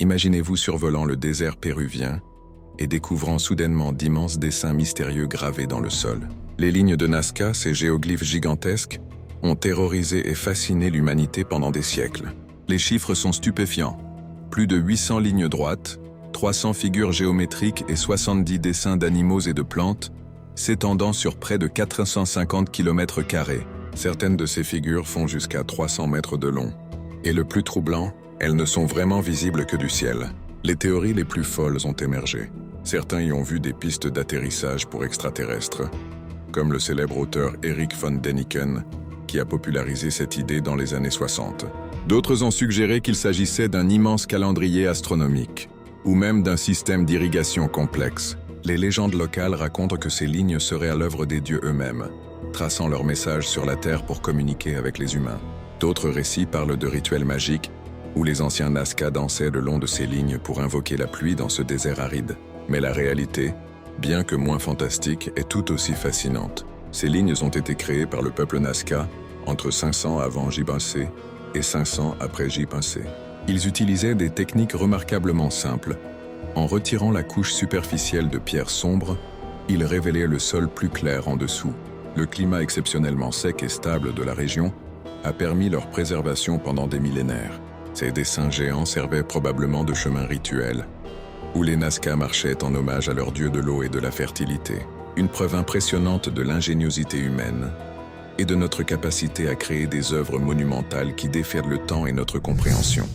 Imaginez-vous survolant le désert péruvien et découvrant soudainement d'immenses dessins mystérieux gravés dans le sol. Les lignes de Nazca, ces géoglyphes gigantesques, ont terrorisé et fasciné l'humanité pendant des siècles. Les chiffres sont stupéfiants. Plus de 800 lignes droites, 300 figures géométriques et 70 dessins d'animaux et de plantes, s'étendant sur près de 450 km². Certaines de ces figures font jusqu'à 300 mètres de long. Et le plus troublant, elles ne sont vraiment visibles que du ciel. Les théories les plus folles ont émergé. Certains y ont vu des pistes d'atterrissage pour extraterrestres, comme le célèbre auteur Erich von Däniken, qui a popularisé cette idée dans les années 60. D'autres ont suggéré qu'il s'agissait d'un immense calendrier astronomique, ou même d'un système d'irrigation complexe. Les légendes locales racontent que ces lignes seraient à l'œuvre des dieux eux-mêmes, traçant leur message sur la Terre pour communiquer avec les humains. D'autres récits parlent de rituels magiques, où les anciens Nazca dansaient le long de ces lignes pour invoquer la pluie dans ce désert aride. Mais la réalité, bien que moins fantastique, est tout aussi fascinante. Ces lignes ont été créées par le peuple Nazca entre 500 avant J-C et 500 après J-C. Ils utilisaient des techniques remarquablement simples. En retirant la couche superficielle de pierres sombres, ils révélaient le sol plus clair en dessous. Le climat exceptionnellement sec et stable de la région a permis leur préservation pendant des millénaires. Ces dessins géants servaient probablement de chemin rituel, où les Nazca marchaient en hommage à leur dieu de l'eau et de la fertilité. Une preuve impressionnante de l'ingéniosité humaine et de notre capacité à créer des œuvres monumentales qui défient le temps et notre compréhension.